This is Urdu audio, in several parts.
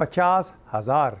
50,000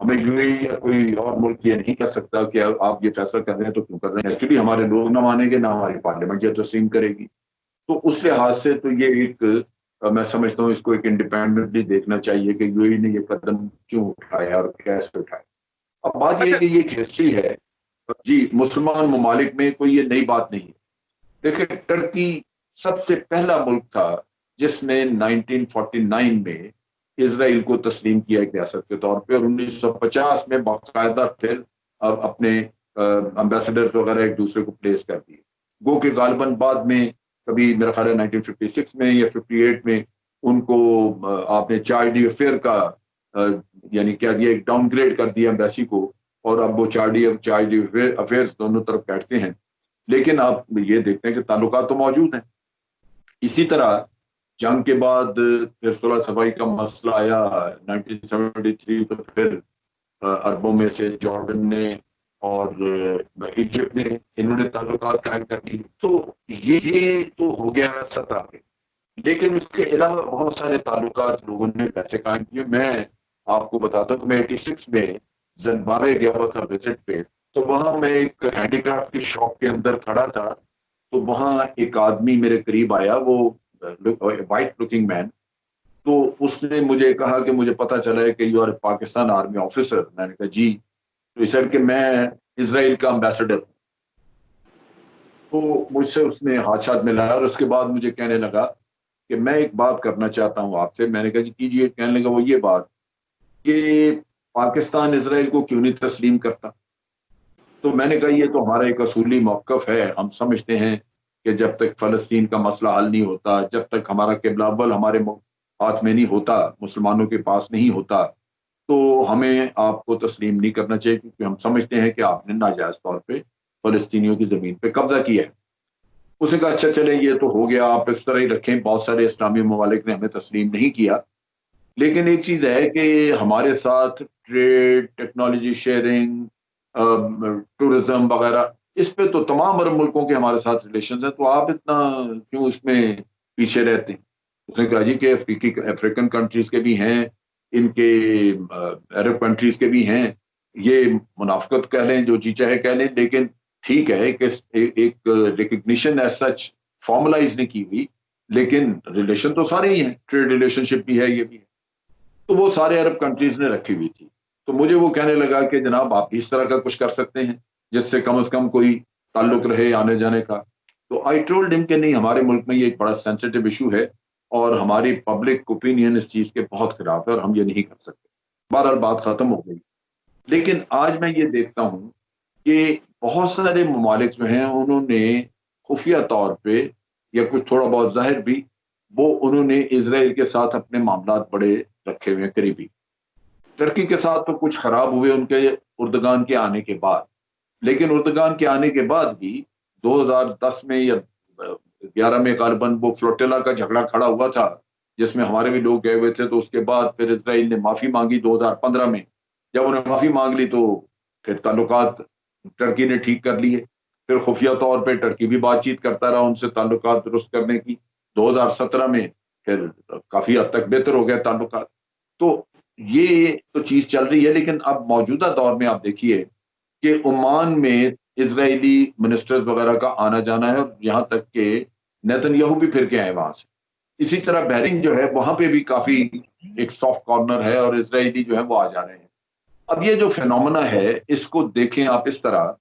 ہمیں UAE یا کوئی اور ملک یہ نہیں کر سکتا کہ آپ یہ فیصلہ کر رہے ہیں تو کیوں کر رہے ہیں. ایکچولی ہمارے لوگ نہ مانیں گے، نہ ہماری پارلیمنٹ یہ تسلیم کرے گی. تو اس لحاظ سے تو یہ ایک میں سمجھتا ہوں اس کو ایک انڈیپینڈنٹلی دیکھنا چاہیے کہ UAE نے یہ قدم کیوں اٹھایا اور کیسے اٹھایا. اب بات یہ ہے اچھا. کہ یہ ایک ہسٹری ہے. جی، مسلمان ممالک میں کوئی یہ نئی بات نہیں ہے. دیکھیں، ٹرکی سب سے پہلا ملک تھا جس نے 1949 میں اسرائیل کو تسلیم کیا ایک ریاست کے طور پہ، اور 1950 میں باقاعدہ پھر اپنے امبیسڈر وغیرہ ایک دوسرے کو پلیس کر دیے. گو کہ غالباً بعد میں کبھی میرا خیال ہے 1956 میں یا 58 میں ان کو آپ نے چارج ڈی افیئر کا یعنی کیا دیا، ایک ڈاؤن گریڈ کر دیا امبیسی کو، اور اب وہ چارج ڈی افیئرس دونوں طرف بیٹھتے ہیں. لیکن آپ یہ دیکھتے ہیں کہ تعلقات تو موجود ہیں. اسی طرح جنگ کے بعد پھر صلح صفائی کا مسئلہ آیا 1973، تو پھر عربوں میں سے جارڈن نے اور ایجپٹ نے، انہوں نے تعلقات قائم کر دی. تو یہ تو ہو گیا سطح پہ. لیکن اس کے علاوہ بہت سارے تعلقات لوگوں نے پیسے قائم کیے. میں آپ کو بتاتا ہوں کہ میں 86 میں زنبارے گیا ہوا تھا وزٹ پہ. تو وہاں میں ایک ہینڈی کرافٹ کی شاپ کے اندر کھڑا تھا. تو وہاں ایک آدمی میرے قریب آیا، وہ وائٹ لکنگ مین. تو اس نے مجھے کہا کہ مجھے پتا چلا ہے کہ you are Pakistan army officer. میں نے کہا جی. تو سر کہ میں اسرائیل کا امبیسڈر ہوں. تو مجھ سے اس نے ہاتھ ملایا اور اس کے بعد مجھے کہنے لگا کہ میں ایک بات کرنا چاہتا ہوں آپ سے. میں نے کہا جی کیجیے. کہنے لگا وہ یہ بات کہ پاکستان اسرائیل کو کیوں نہیں تسلیم کرتا. تو میں نے کہا یہ تو ہمارا ایک اصولی موقف ہے. ہم سمجھتے ہیں کہ جب تک فلسطین کا مسئلہ حل نہیں ہوتا، جب تک ہمارا قبلہ اول ہمارے ہاتھ میں نہیں ہوتا، مسلمانوں کے پاس نہیں ہوتا، تو ہمیں آپ کو تسلیم نہیں کرنا چاہیے، کیونکہ ہم سمجھتے ہیں کہ آپ نے ناجائز طور پہ فلسطینیوں کی زمین پہ قبضہ کیا ہے. اس نے کہا اچھا چلے یہ تو ہو گیا، آپ اس طرح ہی رکھیں. بہت سارے اسلامی ممالک نے ہمیں تسلیم نہیں کیا. لیکن ایک چیز ہے کہ ہمارے ساتھ ٹریڈ، ٹیکنالوجی شیئرنگ، ٹورزم وغیرہ، اس پہ تو تمام عرب ملکوں کے ہمارے ساتھ ریلیشنز ہیں. تو آپ اتنا کیوں اس میں پیچھے رہتے ہیں؟ اس نے کہا جی کہ افریقن کنٹریز کے بھی ہیں، ان کے عرب کنٹریز کے بھی ہیں. یہ منافقت کہہ لیں، جو جی چاہے کہہ لیں، لیکن ٹھیک ہے کہ ایک ریکگنیشن ایز سچ فارملائز نہیں کی ہوئی، لیکن ریلیشن تو سارے ہی ہیں. ٹریڈ ریلیشن شپ بھی ہے، یہ بھی ہے. تو وہ سارے عرب کنٹریز نے رکھی ہوئی تھی. تو مجھے وہ کہنے لگا کہ جناب آپ اس طرح کا کچھ کر سکتے ہیں جس سے کم از کم کوئی تعلق رہے آنے جانے کا. تو آئی ٹولڈ ہم کہ نہیں، ہمارے ملک میں یہ ایک بڑا سینسیٹیو ایشو ہے اور ہماری پبلک اوپینین اس چیز کے بہت خلاف ہے اور ہم یہ نہیں کر سکتے. بہرحال بات ختم ہو گئی. لیکن آج میں یہ دیکھتا ہوں کہ بہت سارے ممالک جو ہیں انہوں نے خفیہ طور پہ یا کچھ تھوڑا بہت ظاہر بھی، وہ انہوں نے اسرائیل کے ساتھ اپنے معاملات بڑے رکھے ہوئے ہیں قریبی. ترکی کے ساتھ تو کچھ خراب ہوئے ان کے اردگان کے آنے کے بعد، لیکن اردگان کے آنے کے بعد بھی 2010 میں یا 11 میں غالباً وہ فلوٹیلا کا جھگڑا کھڑا ہوا تھا جس میں ہمارے بھی لوگ گئے ہوئے تھے. تو اس کے بعد پھر اسرائیل نے معافی مانگی 2015 میں. جب انہوں نے معافی مانگ لی تو پھر تعلقات ٹرکی نے ٹھیک کر لیے. پھر خفیہ طور پہ ٹرکی بھی بات چیت کرتا رہا ان سے تعلقات درست کرنے کی. 2017 میں پھر کافی حد تک بہتر ہو گیا تعلقات. تو یہ تو چیز چل رہی ہے. لیکن اب موجودہ دور میں آپ دیکھیے کہ عمان میں اسرائیلی منسٹرز وغیرہ کا آنا جانا ہے، یہاں تک کہ نیتن یہو بھی پھر کے آئے وہاں سے. اسی طرح بحرین جو ہے وہاں پہ بھی کافی ایک سافٹ کارنر ہے اور اسرائیلی جو ہے وہ آ جا رہے ہیں. اب یہ جو فینومنا ہے اس کو دیکھیں آپ اس طرح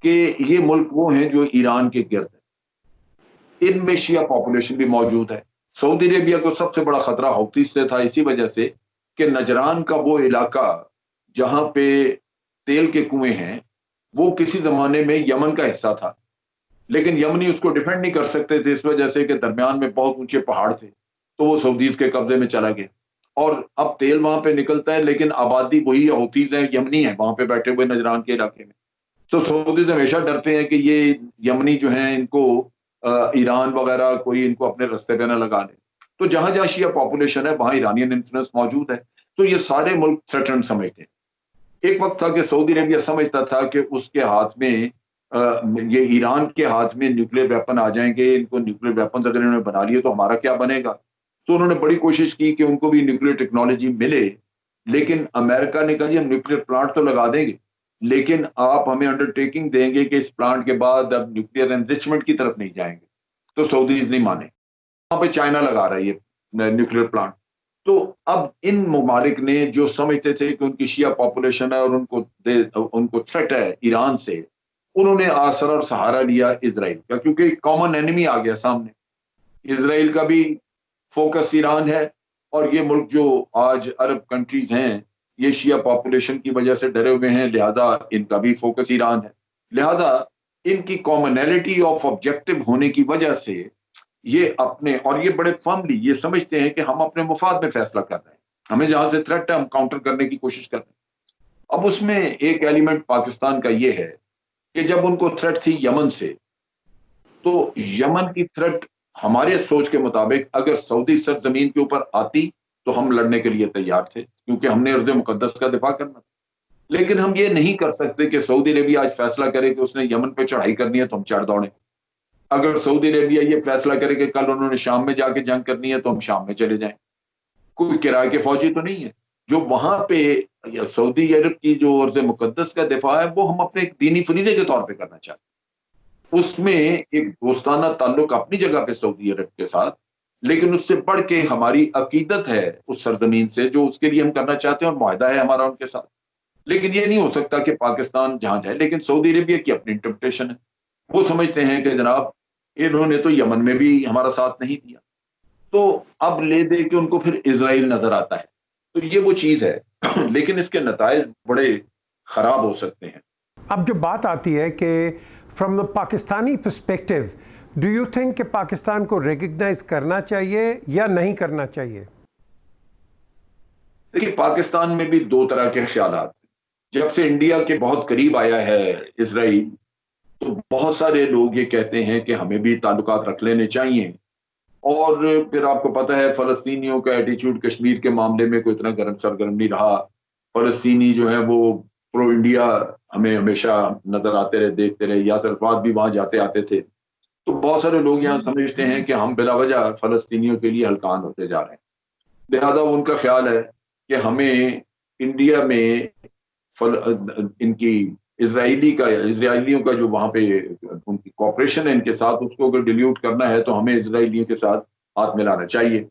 کہ یہ ملک وہ ہیں جو ایران کے گرد ہیں. ان میں شیعہ پاپولیشن بھی موجود ہے. سعودی عربیہ کو سب سے بڑا خطرہ حوثیز سے تھا، اسی وجہ سے کہ نجران کا وہ علاقہ جہاں پہ تیل کے کنویں ہیں وہ کسی زمانے میں یمن کا حصہ تھا، لیکن یمنی اس کو ڈیفینڈ نہیں کر سکتے تھے اس وجہ سے کہ درمیان میں بہت اونچے پہاڑ تھے. تو وہ سعودیز کے قبضے میں چلا گیا اور اب تیل وہاں پہ نکلتا ہے، لیکن آبادی وہی حوثیز ہیں، یمنی ہیں وہاں پہ بیٹھے ہوئے نجران کے علاقے میں. تو سعودیز ہمیشہ ڈرتے ہیں کہ یہ یمنی جو ہیں ان کو ایران وغیرہ کوئی ان کو اپنے رستے پہ نہ لگا لے. تو جہاں جہاں شیعہ پاپولیشن ہے وہاں ایرانین انفلوئنس موجود ہے. تو یہ سارے ملک تھریٹن سمجھتے ہیں. ایک وقت تھا کہ سعودی عربیہ سمجھتا تھا کہ اس کے ہاتھ میں یہ ایران کے ہاتھ میں نیوکلیر ویپن آ جائیں گے، ان کو نیوکلیر ویپنز اگر انہوں نے بنا لیے تو ہمارا کیا بنے گا. تو انہوں نے بڑی کوشش کی کہ ان کو بھی نیوکلیر ٹیکنالوجی ملے، لیکن امریکہ نے کہا جی ہم نیوکلیر پلانٹ تو لگا دیں گے، لیکن آپ ہمیں انڈرٹیکنگ دیں گے کہ اس پلانٹ کے بعد اب نیوکلیر انرچمنٹ کی طرف نہیں جائیں گے، تو سعودیز نہیں مانے. وہاں پہ چائنا لگا رہا ہے یہ نیوکلیر پلانٹ. تو اب ان ممالک نے جو سمجھتے تھے کہ ان کی شیعہ پاپولیشن ہے اور ان کو تھریٹ ہے ایران سے، انہوں نے آسرا اور سہارا لیا اسرائیل کا، کیونکہ کامن اینیمی آ گیا سامنے. اسرائیل کا بھی فوکس ایران ہے، اور یہ ملک جو آج عرب کنٹریز ہیں یہ شیعہ پاپولیشن کی وجہ سے ڈرے ہوئے ہیں، لہذا ان کا بھی فوکس ایران ہے. لہذا ان کی کامنالٹی آف آبجیکٹو ہونے کی وجہ سے یہ اپنے، اور یہ بڑے فرملی یہ سمجھتے ہیں کہ ہم اپنے مفاد میں فیصلہ کر رہے ہیں، ہمیں جہاں سے تھریٹ ہے ہم کاؤنٹر کرنے کی کوشش کر رہے ہیں. اب اس میں ایک ایلیمنٹ پاکستان کا یہ ہے کہ جب ان کو تھریٹ تھی یمن سے، تو یمن کی تھریٹ ہمارے سوچ کے مطابق اگر سعودی سرزمین کے اوپر آتی تو ہم لڑنے کے لیے تیار تھے، کیونکہ ہم نے ارض مقدس کا دفاع کرنا تھا. لیکن ہم یہ نہیں کر سکتے کہ سعودی عربیہ آج فیصلہ کرے کہ اس نے یمن پہ چڑھائی کرنی ہے تو ہم چڑھ دوڑیں. اگر سعودی عربیہ یہ فیصلہ کرے کہ کل انہوں نے شام میں جا کے جنگ کرنی ہے تو ہم شام میں چلے جائیں. کوئی کرائے کے فوجی تو نہیں ہے. جو وہاں پہ سعودی عرب کی جو ارض مقدس کا دفاع ہے وہ ہم اپنے ایک دینی فریضے کے طور پہ کرنا چاہتے ہیں. اس میں ایک دوستانہ تعلق اپنی جگہ پہ سعودی عرب کے ساتھ، لیکن اس سے بڑھ کے ہماری عقیدت ہے اس سرزمین سے جو اس کے لیے ہم کرنا چاہتے ہیں، اور معاہدہ ہے ہمارا ان کے ساتھ. لیکن یہ نہیں ہو سکتا کہ پاکستان جہاں جائے. لیکن سعودی عربیہ کی اپنی انٹرپریٹیشن ہے، وہ سمجھتے ہیں کہ جناب انہوں نے تو یمن میں بھی ہمارا ساتھ نہیں دیا، تو اب لے دے کہ ان کو پھر اسرائیل نظر آتا ہے. تو یہ وہ چیز ہے لیکن اس کے نتائج بڑے خراب ہو سکتے ہیں. اب جو بات آتی ہے کہ from the Pakistani perspective, do you think کہ پاکستان کو ریکگنائز کرنا چاہیے یا نہیں کرنا چاہیے؟ دیکھیے پاکستان میں بھی دو طرح کے خیالات ہیں. جب سے انڈیا کے بہت قریب آیا ہے اسرائیل، تو بہت سارے لوگ یہ کہتے ہیں کہ ہمیں بھی تعلقات رکھ لینے چاہیے. اور پھر آپ کو پتہ ہے فلسطینیوں کا ایٹیچیوڈ کشمیر کے معاملے میں کوئی اتنا سرگرم نہیں رہا. فلسطینی جو ہیں وہ پرو انڈیا ہمیں ہمیشہ نظر آتے رہے، دیکھتے رہے. یاسر عرفات بھی وہاں جاتے آتے تھے. تو بہت سارے لوگ یہاں سمجھتے ہیں کہ ہم بلا وجہ فلسطینیوں کے لیے ہلکان ہوتے جا رہے ہیں. لہذا ان کا خیال ہے کہ ہمیں انڈیا میں ان کی اسرائیلیوں کا جو وہاں پہ ان کی کوپریشن ہے ان کے ساتھ، اس کو اگر ڈیلیوٹ کرنا ہے تو ہمیں اسرائیلیوں کے ساتھ ہاتھ ملانا چاہیے.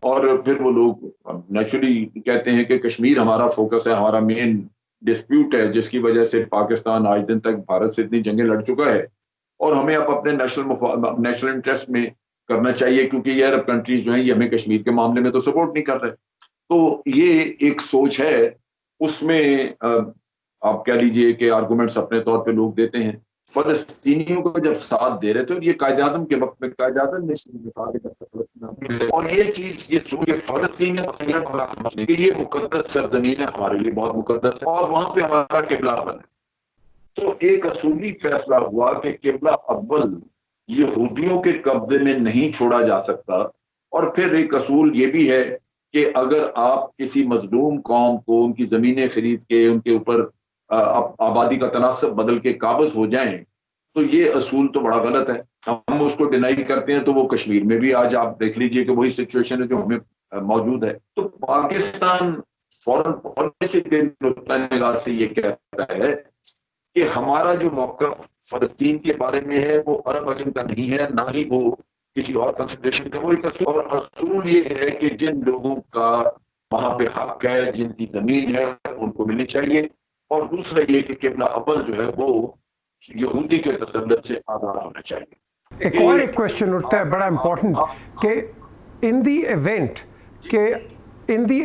اور پھر وہ لوگ نیچرلی کہتے ہیں کہ کشمیر ہمارا فوکس ہے، ہمارا مین ڈسپیوٹ ہے، جس کی وجہ سے پاکستان آج دن تک بھارت سے اتنی جنگیں لڑ چکا ہے، اور ہمیں اب اپنے نیشنل انٹرسٹ میں کرنا چاہیے، کیونکہ یہ عرب کنٹریز جو ہیں یہ ہمیں کشمیر کے معاملے میں تو سپورٹ نہیں کر رہے. تو یہ ایک سوچ ہے. اس میں آپ کہہ لیجئے کہ آرگومنٹس اپنے طور پہ لوگ دیتے ہیں. فلسطینیوں کو جب ساتھ دے رہے تھے، اور یہ قائد اعظم کے وقت میں قائد اعظم نے، اور یہ چیز یہ سوچ فلسطین کہ یہ مقدس سرزمین ہے، ہمارے لیے بہت مقدس ہے، اور وہاں پہ ہمارا قبلہ اول ہے. تو ایک اصولی فیصلہ ہوا کہ قبلہ اول یہودیوں کے قبضے میں نہیں چھوڑا جا سکتا. اور پھر ایک اصول یہ بھی ہے کہ اگر آپ کسی مظلوم قوم کو ان کی زمینیں خرید کے ان کے اوپر آبادی کا تناسب بدل کے قابض ہو جائیں، تو یہ اصول تو بڑا غلط ہے. ہم اس کو ڈینائی کرتے ہیں. تو وہ کشمیر میں بھی آج آپ دیکھ لیجئے کہ وہی سچویشن ہے جو ہمیں موجود ہے. تو پاکستان فورن پالیسی کے نقطہ نگاہ سے یہ کہتا ہے کہ ہمارا جو موقف فلسطین کے بارے میں ہے وہ عرب عجم کا نہیں ہے، نہ ہی وہ کسی اور کنسیڈریشن کا. وہ ایک اصول یہ ہے کہ جن لوگوں کا وہاں پہ حق ہے، جن کی زمین ہے، ان کو ملنی چاہیے. اور دوسرا یہ کہ قبلہ اول جو ہے وہ یہودی کے تسلط سے آزاد ہونا چاہیے. ایک اور ایک کوشچن اٹھتا ہے بڑا امپورٹنٹ کہ in the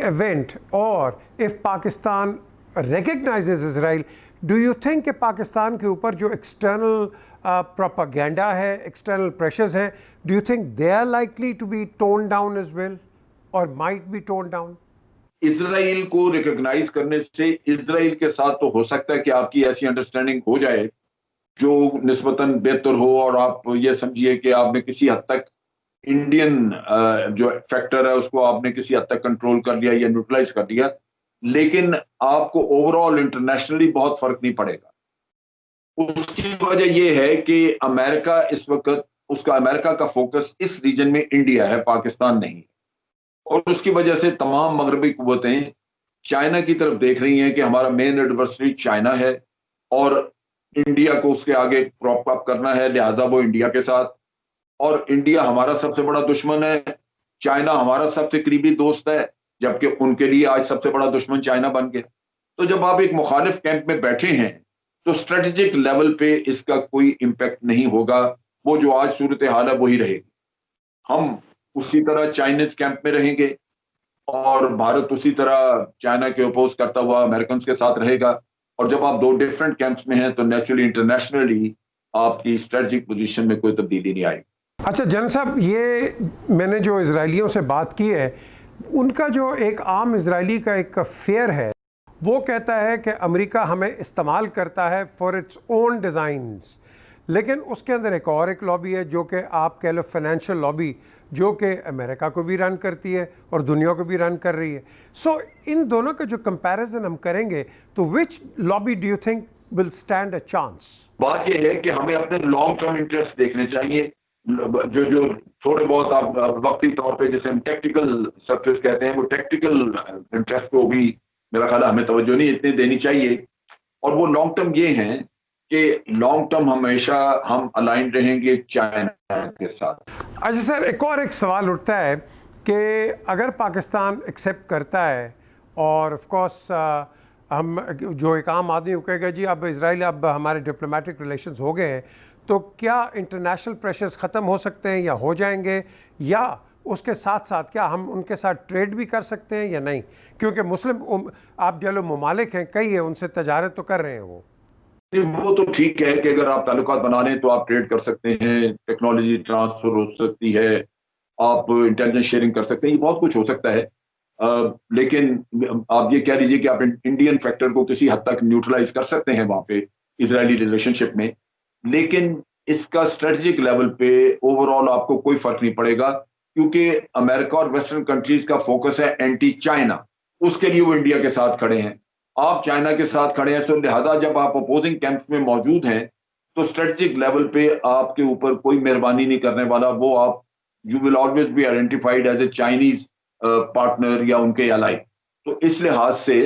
event or if Pakistan recognizes Israel, do you think کہ پاکستان کے اوپر جو ایکسٹرنل پروپاگینڈا ہے، ایکسٹرنل پریشرز ہیں، do you think they are likely to be toned down as well or might be toned down? Israel کو ریکگنائز کرنے سے اسرائیل کے ساتھ تو ہو سکتا ہے کہ آپ کی ایسی انڈرسٹینڈنگ ہو جائے جو نسبتاً بہتر ہو، اور آپ یہ سمجھیے کہ آپ نے کسی حد تک انڈین جو فیکٹر ہے اس کو آپ نے کسی حد تک کنٹرول کر لیا یا نیوٹرلائز کر دیا. لیکن آپ کو اوور آل انٹرنیشنلی بہت فرق نہیں پڑے گا. اس کی وجہ یہ ہے کہ امریکہ اس وقت امریکہ کا فوکس اس ریجن میں انڈیا ہے، پاکستان نہیں. اور اس کی وجہ سے تمام مغربی قوتیں چائنا کی طرف دیکھ رہی ہیں کہ ہمارا مین ایڈورسری چائنا ہے اور انڈیا کو اس کے آگے پراپ اپ کرنا ہے، لہذا وہ انڈیا کے ساتھ، اور انڈیا ہمارا سب سے بڑا دشمن ہے، چائنا ہمارا سب سے قریبی دوست ہے، جبکہ ان کے لیے آج سب سے بڑا دشمن چائنا بن گیا۔ تو جب آپ ایک مخالف کیمپ میں بیٹھے ہیں تو اسٹریٹجک لیول پہ اس کا کوئی امپیکٹ نہیں ہوگا، وہ جو آج صورتحال ہے وہی رہے گی۔ ہم اسی طرح چائنیز کیمپ میں رہیں گے اور بھارت اسی طرح چائنا کے اپوز کرتا ہوا امریکنز کے ساتھ رہے گا، اور جب آپ دو ڈفرینٹ کیمپس میں ہیں تو نیچرلی انٹرنیشنلی آپ کی اسٹریٹجک پوزیشن میں کوئی تبدیلی نہیں آئے گی۔ اچھا جن صاحب، یہ میں نے جو اسرائیلیوں سے بات کی ہے، ان کا جو ایک عام اسرائیلی کا ایک فیئر ہے، وہ کہتا ہے کہ امریکہ ہمیں استعمال کرتا ہے فار اٹس اون ڈیزائنز، لیکن اس کے اندر ایک لابی ہے جو کہ آپ کہہ لو فائنینشیل لابی، جو کہ امریکہ کو بھی رن کرتی ہے اور دنیا کو بھی رن کر رہی ہے۔ سو ان دونوں کا جو کمپیریزن ہم کریں گے تو which lobby do you think will stand a chance? بات یہ ہے کہ ہمیں اپنے لانگ ٹرم انٹرسٹ دیکھنے چاہیے، جو تھوڑے بہت آپ وقتی طور پہ جیسے ہم ٹیکٹیکل سکسیس کہتے ہیں، وہ ٹیکٹیکل انٹرسٹ کو بھی میرا خیال ہے ہمیں توجہ نہیں اتنی دینی چاہیے، اور وہ لانگ ٹرم یہ ہیں کہ لانگ ٹرم ہمیشہ ہم الائن رہیں گے چائنا کے ساتھ۔ اچھا سر، ایک سوال اٹھتا ہے کہ اگر پاکستان ایکسیپٹ کرتا ہے اور آف کورس ہم جو ایک عام آدمی کو کہے گا جی اب اسرائیل اب ہمارے ڈپلومیٹک ریلیشنز ہو گئے ہیں، تو کیا انٹرنیشنل پریشرز ختم ہو سکتے ہیں یا ہو جائیں گے، یا اس کے ساتھ ساتھ کیا ہم ان کے ساتھ ٹریڈ بھی کر سکتے ہیں یا نہیں؟ کیونکہ مسلم آپ جو ممالک ہیں کئی ہیں، ان سے تجارت تو کر رہے ہیں وہ تو ٹھیک ہے کہ اگر آپ تعلقات بنا لیں تو آپ ٹریڈ کر سکتے ہیں، ٹیکنالوجی ٹرانسفر ہو سکتی ہے، آپ انٹیلیجنس شیئرنگ کر سکتے ہیں، یہ بہت کچھ ہو سکتا ہے، لیکن آپ یہ کہہ لیجیے کہ آپ انڈین فیکٹر کو کسی حد تک نیوٹرلائز کر سکتے ہیں وہاں پہ اسرائیلی ریلیشن شپ میں، لیکن اس کا اسٹریٹجک لیول پہ اوور آل آپ کو کوئی فرق نہیں پڑے گا، کیونکہ امریکہ اور ویسٹرن کنٹریز کا فوکس ہے اینٹی چائنا، اس کے لیے وہ انڈیا کے ساتھ کھڑے ہیں، آپ چائنا کے ساتھ کھڑے ہیں، تو لہذا جب آپ اپوزنگ کیمپس میں موجود ہیں تو اسٹریٹجک لیول پہ آپ کے اوپر کوئی مہربانی نہیں کرنے والا، وہ آپ you will always be identified as a Chinese partner یا ان کے الائی، تو اس لحاظ سے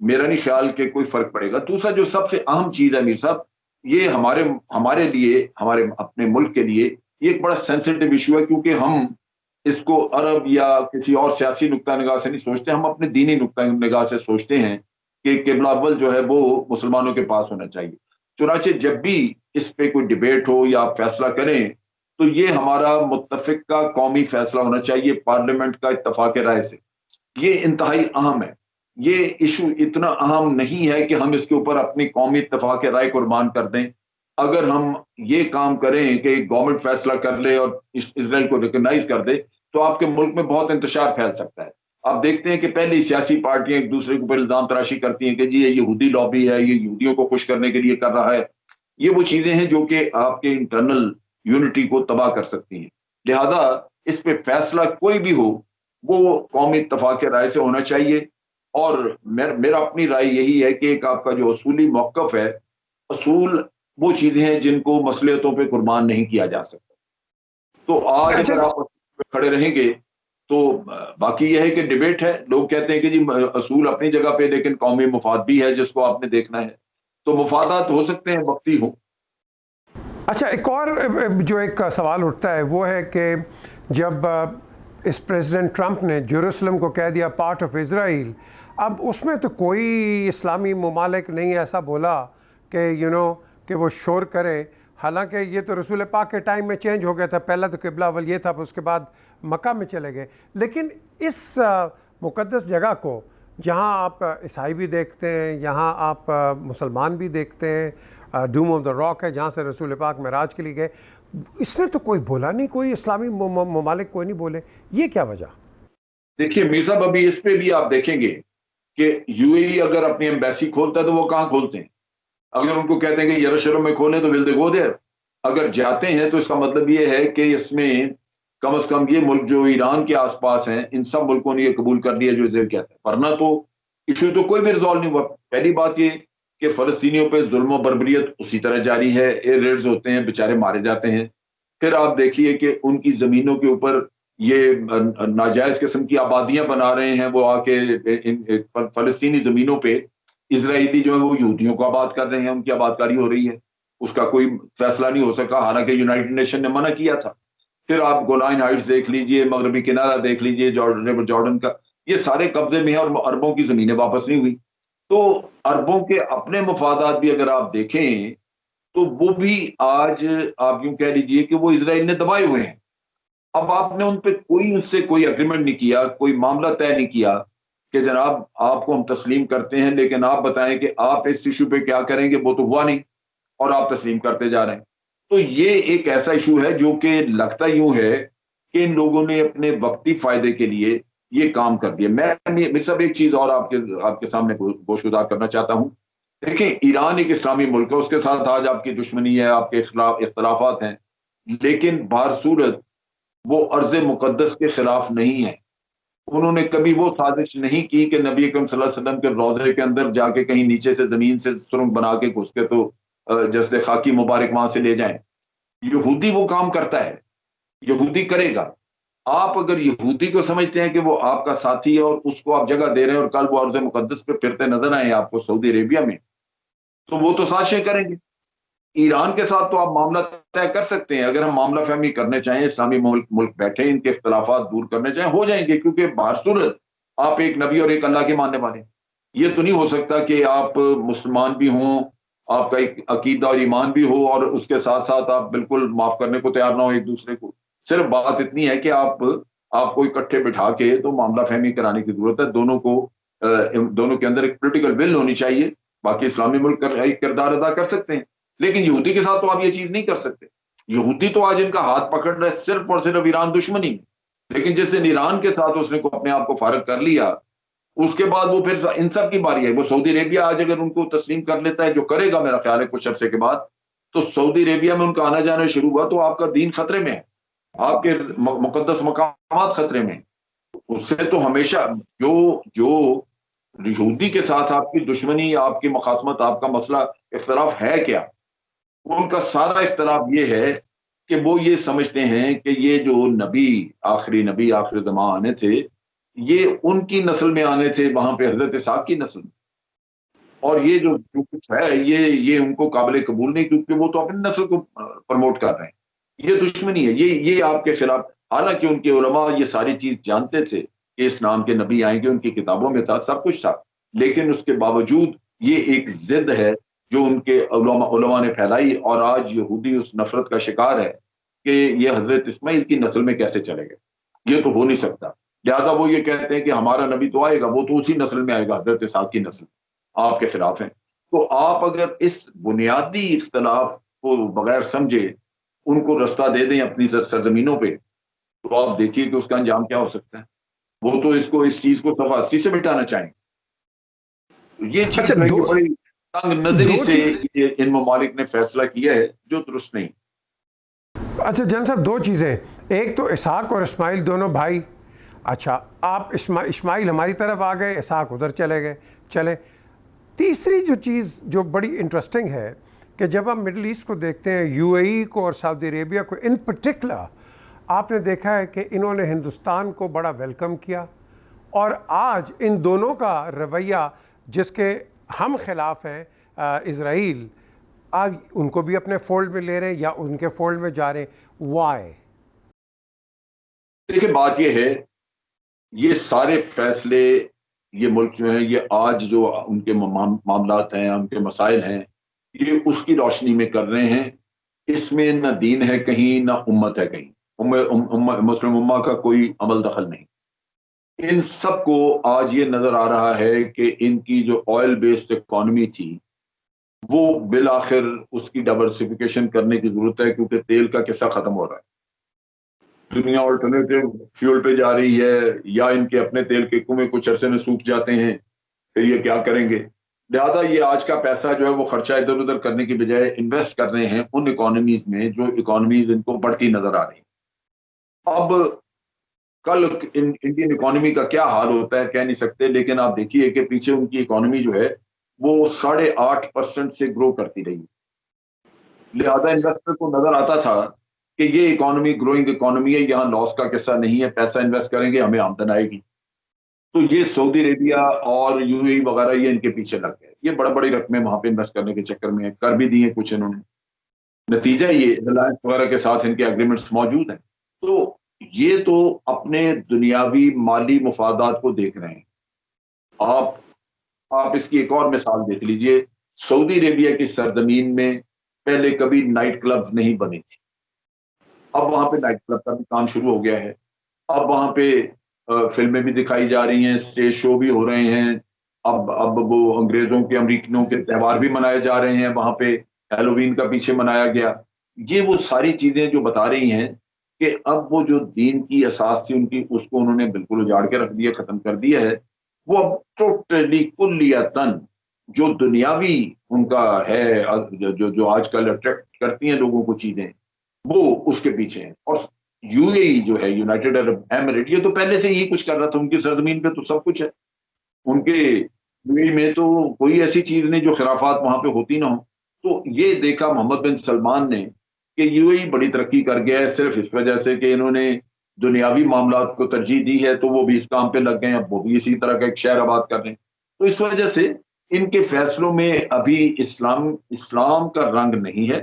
میرا نہیں خیال کہ کوئی فرق پڑے گا۔ دوسرا جو سب سے اہم چیز ہے میر صاحب، یہ ہمارے لیے، ہمارے اپنے ملک کے لیے یہ ایک بڑا سینسٹیو ایشو ہے، کیونکہ ہم اس کو عرب یا کسی اور سیاسی نقطہ نگاہ سے نہیں سوچتے، ہم اپنے دینی نقطہ نگاہ سے سوچتے ہیں کہ قبلہ اول جو ہے وہ مسلمانوں کے پاس ہونا چاہیے۔ چنانچہ جب بھی اس پہ کوئی ڈیبیٹ ہو یا آپ فیصلہ کریں تو یہ ہمارا متفق کا قومی فیصلہ ہونا چاہیے، پارلیمنٹ کا اتفاق رائے سے، یہ انتہائی اہم ہے۔ یہ ایشو اتنا اہم نہیں ہے کہ ہم اس کے اوپر اپنی قومی اتفاق رائے قربان کر دیں۔ اگر ہم یہ کام کریں کہ گورنمنٹ فیصلہ کر لے اور اسرائیل کو ریکگنائز کر دے تو آپ کے ملک میں بہت انتشار پھیل سکتا ہے۔ آپ دیکھتے ہیں کہ پہلی سیاسی پارٹیاں ایک دوسرے کے اوپر الزام تراشی کرتی ہیں کہ جی یہ یہودی لابی ہے، یہ یہودیوں کو خوش کرنے کے لیے کر رہا ہے، یہ وہ چیزیں ہیں جو کہ آپ کے انٹرنل یونٹی کو تباہ کر سکتی ہیں، لہذا اس پہ فیصلہ کوئی بھی ہو وہ قومی اتفاق رائے سے ہونا چاہیے، اور میرا اپنی رائے یہی ہے کہ ایک آپ کا جو اصولی موقف ہے، اصول وہ چیزیں ہیں جن کو مصلحتوں پہ قربان نہیں کیا جا سکتا، تو آج اگر آپ کھڑے رہیں گے تو باقی یہ ہے کہ ڈیبیٹ ہے، لوگ کہتے ہیں کہ جی اصول اپنی جگہ پہ لیکن قومی مفاد بھی ہے جس کو آپ نے دیکھنا ہے، تو مفادات ہو سکتے ہیں وقتی ہوں۔ اچھا ایک اور جو ایک سوال اٹھتا ہے وہ ہے کہ جب اس پریزیڈنٹ ٹرمپ نے جیروسلم کو کہہ دیا پارٹ آف اسرائیل، اب اس میں تو کوئی اسلامی ممالک نہیں ایسا بولا کہ کہ وہ شور کرے، حالانکہ یہ تو رسول پاک کے ٹائم میں چینج ہو گیا تھا، پہلا تو قبلہ اول یہ تھا، پھر اس کے بعد مکہ میں چلے گئے، لیکن اس مقدس جگہ کو جہاں آپ عیسائی بھی دیکھتے ہیں، یہاں آپ مسلمان بھی دیکھتے ہیں، ڈوم آف دا راک ہے جہاں سے رسول پاک معراج کے لیے گئے، اس میں تو کوئی بولا نہیں، کوئی اسلامی ممالک کوئی نہیں بولے، یہ کیا وجہ؟ دیکھیے میر صاحب، ابھی اس پہ بھی آپ دیکھیں گے کہ یو اے ای اگر اپنی ایمبیسی کھولتا ہے تو وہ کہاں کھولتے ہیں، اگر ان کو کہتے ہیں کہ یروشلم میں کھولیں تو ول دے گو دیر، اگر جاتے ہیں تو اس کا مطلب یہ ہے کہ اس میں کم از کم یہ ملک جو ایران کے آس پاس ہیں ان سب ملکوں نے یہ قبول کر لیا جو اسرائیل کہتا ہے، ورنہ تو ایشو تو کوئی بھی ریزالو نہیں ہوا۔ پہلی بات یہ کہ فلسطینیوں پہ ظلم و بربریت اسی طرح جاری ہے، ایئر ریڈز ہوتے ہیں، بیچارے مارے جاتے ہیں، پھر آپ دیکھیے کہ ان کی زمینوں کے اوپر یہ ناجائز قسم کی آبادیاں بنا رہے ہیں، وہ آ کے فلسطینی زمینوں پہ اسرائیلی جو ہے وہ یہودیوں کو آباد کر رہے ہیں، ان کی آباد کاری ہو رہی ہے، اس کا کوئی فیصلہ نہیں ہو سکا، حالانکہ یونائٹڈ نیشن نے منع کیا تھا۔ پھر آپ گولان ہائٹس دیکھ لیجئے، مغربی کنارہ دیکھ لیجئے، جارڈن کا، یہ سارے قبضے میں ہیں اور عربوں کی زمینیں واپس نہیں ہوئی۔ تو عربوں کے اپنے مفادات بھی اگر آپ دیکھیں تو وہ بھی آج آپ یوں کہہ لیجئے کہ وہ اسرائیل نے دبائے ہوئے ہیں۔ اب آپ نے ان پہ اس سے کوئی اگریمنٹ نہیں کیا، کوئی معاملہ طے نہیں کیا کہ جناب آپ کو ہم تسلیم کرتے ہیں، لیکن آپ بتائیں کہ آپ اس ایشو پہ کیا کریں گے، وہ تو ہوا نہیں اور آپ تسلیم کرتے جا رہے ہیں۔ تو یہ ایک ایسا ایشو ہے جو کہ لگتا یوں ہے کہ ان لوگوں نے اپنے وقتی فائدے کے لیے یہ کام کر دیا۔ میں صاحب ایک چیز اور آپ کے سامنے گوشگزار کرنا چاہتا ہوں۔ دیکھیں، ایران ایک اسلامی ملک ہے، اس کے ساتھ آج آپ کی دشمنی ہے، آپ کے اختلافات ہیں، لیکن بہر صورت وہ ارض مقدس کے خلاف نہیں ہے۔ انہوں نے کبھی وہ سازش نہیں کی کہ نبی اکرم صلی اللہ علیہ وسلم کے روضے کے اندر جا کے کہیں نیچے سے زمین سے سرنگ بنا کے گھس کے تو جیسے خاکی مبارک وہاں سے لے جائیں۔ یہودی وہ کام کرتا ہے، یہودی کرے گا۔ آپ اگر یہودی کو سمجھتے ہیں کہ وہ آپ کا ساتھی ہے اور اس کو آپ جگہ دے رہے ہیں اور کل وہ ارض مقدس پہ پھرتے نظر آئے آپ کو سعودی عربیہ میں، تو وہ تو سازشیں کریں گے۔ ایران کے ساتھ تو آپ معاملہ طے کر سکتے ہیں، اگر ہم معاملہ فہمی کرنے چاہیں، اسلامی ملک بیٹھے ان کے اختلافات دور کرنے چاہیں، ہو جائیں گے، کیونکہ بہر صورت آپ ایک نبی اور ایک اللہ کے ماننے والے ہیں۔ یہ تو نہیں ہو سکتا کہ آپ مسلمان بھی ہوں، آپ کا ایک عقیدہ اور ایمان بھی ہو اور اس کے ساتھ ساتھ آپ بالکل معاف کرنے کو تیار نہ ہو ایک دوسرے کو۔ صرف بات اتنی ہے کہ آپ کو اکٹھے بٹھا کے تو معاملہ فہمی کرانے کی ضرورت ہے، دونوں کے اندر ایک پولیٹیکل ول ہونی چاہیے۔ باقی اسلامی ملک ایک کردار ادا کر سکتے ہیں، لیکن یہودی کے ساتھ تو آپ یہ چیز نہیں کر سکتے۔ یہودی تو آج ان کا ہاتھ پکڑ رہا ہے صرف اور صرف ایران دشمنی میں، لیکن جس دن ایران کے ساتھ اس نے اپنے آپ کو فارغ کر لیا، اس کے بعد وہ پھر ان سب کی باری ہے۔ وہ سعودی عربیہ آج اگر ان کو تسلیم کر لیتا ہے، جو کرے گا میرا خیال ہے کچھ عرصے کے بعد، تو سعودی عربیہ میں ان کا آنا جانا شروع ہوا تو آپ کا دین خطرے میں ہے، آپ کے مقدس مقامات خطرے میں ہیں۔ اس سے تو ہمیشہ جو یہودی کے ساتھ آپ کی دشمنی، آپ کی مخاصمت، آپ کا مسئلہ اختلاف ہے کیا؟ ان کا سارا اختلاف یہ ہے کہ وہ یہ سمجھتے ہیں کہ یہ جو نبی آخری زمان آنے تھے، یہ ان کی نسل میں آنے تھے، وہاں پہ حضرت اسحاق کی نسل میں، اور یہ جو کچھ ہے یہ ان کو قابل قبول نہیں، کیونکہ وہ تو اپنی نسل کو پروموٹ کر رہے ہیں۔ یہ دشمنی ہے، یہ آپ کے خلاف۔ حالانکہ ان کے علماء یہ ساری چیز جانتے تھے کہ اس نام کے نبی آئیں گے، ان کی کتابوں میں تھا، سب کچھ تھا، لیکن اس کے باوجود یہ ایک ضد ہے جو ان کے علماء نے پھیلائی، اور آج یہودی اس نفرت کا شکار ہے کہ یہ حضرت اسماعیل کی نسل میں کیسے چلے گئے، یہ تو ہو نہیں سکتا۔ لہذا وہ یہ کہتے ہیں کہ ہمارا نبی تو آئے گا، وہ تو اسی نسل میں آئے گا، حضرت اسحاق کی نسل، آپ کے خلاف ہیں۔ تو آپ اگر اس بنیادی اختلاف کو بغیر سمجھے ان کو رستہ دے دیں اپنی سرزمینوں پہ، تو آپ دیکھیے کہ اس کا انجام کیا ہو سکتا ہے۔ وہ تو اس چیز کو صفحہ سے مٹانا چاہیں۔ یہ چیز اچھا، ہے کہ بڑی تنگ نظری دو سے چیز، ان ممالک نے فیصلہ کیا ہے جو درست نہیں۔ اچھا جان صاحب، دو چیزیں، ایک تو اسحاق اور اسماعیل دونوں بھائی، اچھا آپ اسماعیل ہماری طرف آ گئے، اسحاق ادھر چلے گئے، چلے۔ تیسری جو چیز جو بڑی انٹرسٹنگ ہے کہ جب ہم مڈل ایسٹ کو دیکھتے ہیں، یو اے ای کو اور سعودی عربیہ کو ان پرٹیکولر، آپ نے دیکھا ہے کہ انہوں نے ہندوستان کو بڑا ویلکم کیا، اور آج ان دونوں کا رویہ جس کے ہم خلاف ہیں، اسرائیل، آج ان کو بھی اپنے فولڈ میں لے رہے ہیں یا ان کے فولڈ میں جا رہے ہیں، وائی؟ دیکھیں، بات یہ ہے، یہ سارے فیصلے، یہ ملک جو ہیں، یہ آج جو ان کے معاملات ہیں، ان کے مسائل ہیں، یہ اس کی روشنی میں کر رہے ہیں۔ اس میں نہ دین ہے کہیں، نہ امت ہے کہیں، مسلم امہ کا کوئی عمل دخل نہیں۔ ان سب کو آج یہ نظر آ رہا ہے کہ ان کی جو آئل بیسڈ اکانومی تھی، وہ بالآخر اس کی ڈائیورسفیکیشن کرنے کی ضرورت ہے، کیونکہ تیل کا قصہ ختم ہو رہا ہے۔ دنیا آلٹرنیٹیو فیول پہ جا رہی ہے، یا ان کے اپنے تیل کے کنویں کچھ عرصے میں سوکھ جاتے ہیں، پھر یہ کیا کریں گے؟ لہٰذا یہ آج کا پیسہ جو ہے وہ خرچہ ادھر ادھر کرنے کی بجائے انویسٹ کر رہے ہیں ان اکانومیز میں جو اکانومیز ان کو بڑھتی نظر آ رہی ہیں۔ اب کل انڈین اکانومی کا کیا حال ہوتا ہے کہہ نہیں سکتے، لیکن آپ دیکھیے کہ پیچھے ان کی اکانومی جو ہے وہ 8.5% سے گرو کرتی رہی۔ لہذا انویسٹر کو نظر آتا تھا کہ کہ یہ اکانومی گروئنگ اکانومی ہے, یہاں لاس کا قصہ نہیں ہے, پیسہ انویسٹ کریں گے ہمیں آمدن آئے گی. تو یہ سعودی عربیہ اور یو اے ای وغیرہ یہ ان کے پیچھے لگ گئے, یہ بڑی رقمیں وہاں پہ انویسٹ کرنے کے چکر میں کر بھی دی ہیں کچھ انہوں نے. نتیجہ یہ ریلائنس وغیرہ کے ساتھ ان کے ایگریمنٹس موجود ہیں. تو یہ تو اپنے دنیاوی مالی مفادات کو دیکھ رہے ہیں. آپ اس کی ایک اور مثال دیکھ لیجئے, سعودی عربیہ کی سرزمین میں پہلے کبھی نائٹ کلبز نہیں بنی تھی, اب وہاں پہ نائٹ کلب کا بھی کام شروع ہو گیا ہے. اب وہاں پہ فلمیں بھی دکھائی جا رہی ہیں, اسٹیج شو بھی ہو رہے ہیں. اب وہ انگریزوں کے امریکنوں کے تہوار بھی منائے جا رہے ہیں وہاں پہ, ہیلووین کا پیچھے منایا گیا. یہ وہ ساری چیزیں جو بتا رہی ہیں کہ اب وہ جو دین کی اساس تھی ان کی, اس کو انہوں نے بالکل اجاڑ کے رکھ دیا, ختم کر دیا ہے. وہ اب ٹوٹلی کلیتاً جو دنیاوی ان کا ہے, جو آج کل اٹریکٹ کرتی ہیں لوگوں کو چیزیں, وہ اس کے پیچھے ہیں. اور یو اے ای جو ہے, یونائٹڈ عرب ایمریٹ, یہ تو پہلے سے یہی کچھ کر رہا تھا. ان کی سرزمین پہ تو سب کچھ ہے. ان کے یو اے ای میں تو کوئی ایسی چیز نہیں جو خرافات وہاں پہ ہوتی نہ ہو. تو یہ دیکھا محمد بن سلمان نے کہ یو اے ای بڑی ترقی کر گیا ہے صرف اس وجہ سے کہ انہوں نے دنیاوی معاملات کو ترجیح دی ہے, تو وہ بھی اس کام پہ لگ گئے ہیں. اب وہ بھی اسی طرح کا ایک شہر آباد کر رہے ہیں. تو اس وجہ سے ان کے فیصلوں میں ابھی اسلام کا رنگ نہیں ہے.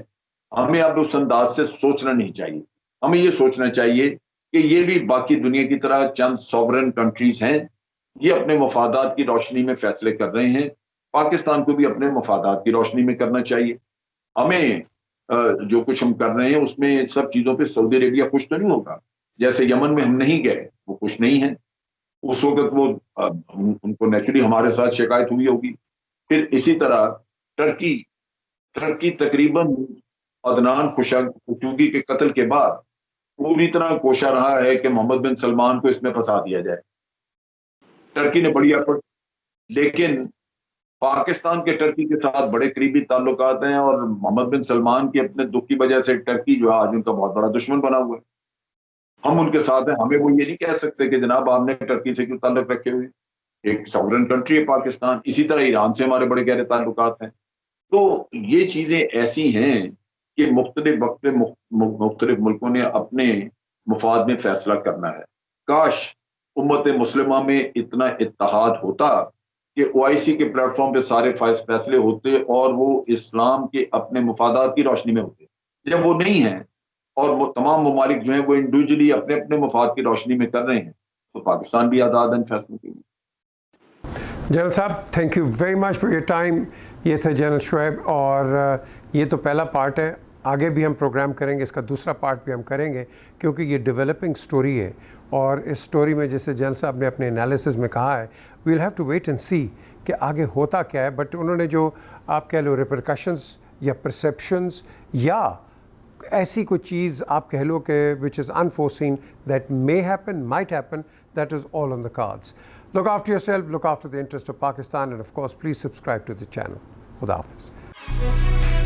ہمیں اب اس انداز سے سوچنا نہیں چاہیے. ہمیں یہ سوچنا چاہیے کہ یہ بھی باقی دنیا کی طرح چند سوورن کنٹریز ہیں, یہ اپنے مفادات کی روشنی میں فیصلے کر رہے ہیں. پاکستان کو بھی اپنے مفادات کی روشنی میں کرنا چاہیے. ہمیں جو کچھ ہم کر رہے ہیں اس میں سب چیزوں پہ سعودی عربیہ خوش تو نہیں ہوگا. جیسے یمن میں ہم نہیں گئے, وہ خوش نہیں ہیں. اس وقت وہ ان کو نیچرلی ہمارے ساتھ شکایت ہوئی ہوگی. پھر اسی طرح ٹرکی تقریباً عدنان خشوگی کے قتل کے بعد پوری طرح کوشاں رہا ہے کہ محمد بن سلمان کو اس میں پھنسا دیا جائے. ٹرکی نے بڑی ایفرٹ, لیکن پاکستان کے ٹرکی کے ساتھ بڑے قریبی تعلقات ہیں, اور محمد بن سلمان کے اپنے دکھ کی وجہ سے ٹرکی جو ہے آج ان کا بہت بڑا دشمن بنا ہوا ہے. ہم ان کے ساتھ ہیں. ہمیں وہ یہ نہیں کہہ سکتے کہ جناب آپ نے ٹرکی سے کیوں تعلق رکھے ہوئے, ایک سورن کنٹری ہے پاکستان. اسی طرح ایران سے ہمارے بڑے گہرے تعلقات ہیں. تو یہ چیزیں ایسی ہیں کہ مختلف وقت میں مختلف ملکوں نے اپنے مفاد میں فیصلہ کرنا ہے. کاش امت مسلمہ میں اتنا اتحاد ہوتا کہ او آئی سی کے پلیٹ فارم پہ سارے فیصلے ہوتے اور وہ اسلام کے اپنے مفادات کی روشنی میں ہوتے. جب وہ نہیں ہیں اور وہ تمام ممالک جو ہیں وہ انڈیویجلی اپنے اپنے مفاد کی روشنی میں کر رہے ہیں, تو پاکستان بھی آزاد ہے فیصلوں کے لیے. جنرل صاحب, thank you very much for your time. یہ تھے جنرل شعیب, اور یہ تو پہلا پارٹ ہے. آگے بھی ہم پروگرام کریں گے, اس کا دوسرا پارٹ بھی ہم کریں گے, کیونکہ یہ ڈیولپنگ سٹوری ہے. اور اس سٹوری میں جیسے جنرل صاحب نے اپنے انالیسز میں کہا ہے, we will have to wait and see کہ آگے ہوتا کیا ہے. بٹ انہوں نے جو آپ کہہ لو ریپرکشنز یا پرسیپشنز یا ایسی کوئی چیز آپ کہہ لو کہ which is enforcing that may happen, might happen, that is all on the cards. Look after yourself, look after the interest of Pakistan, and of course, please subscribe to the channel. Khuda Hafiz.